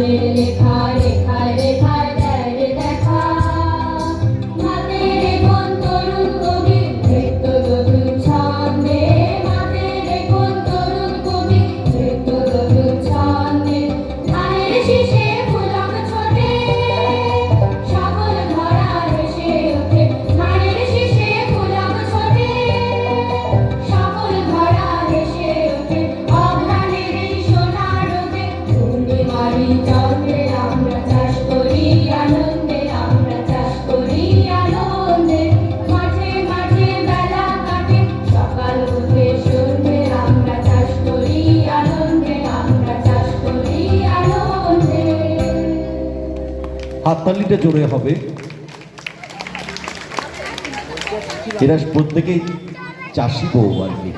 গানের লেখায় লেখায় লেখায় দেয় রে দেখা মাতের কোন তরুণ কবি নৃত্য গধুর ছন্দে মাতের কোন তরুণ কবি নৃত্য গধুর ছন্দে ধানের শীষে ফুলক ছোটে সকল ধরা হেসে ওঠে ধানের শীষে ফুলক ছোটে সকল ধরা হেসে ওঠে অঘ্রাণের এই সোনার রোদে পূর্ণিমারি চন্দ্রে আমরা চাষ করি আনন্দে আমরা চাষ করি আনন্দে মাঝে মাঝে বেলা কাটে সকাল উঠে সন্ধ্যে আমরা চাষ করি আনন্দে আমরা চাষ করি আনন্দে। হাততালিটা জোরে হবে। এরা প্রত্যেকেই চাষি বউ আর কি।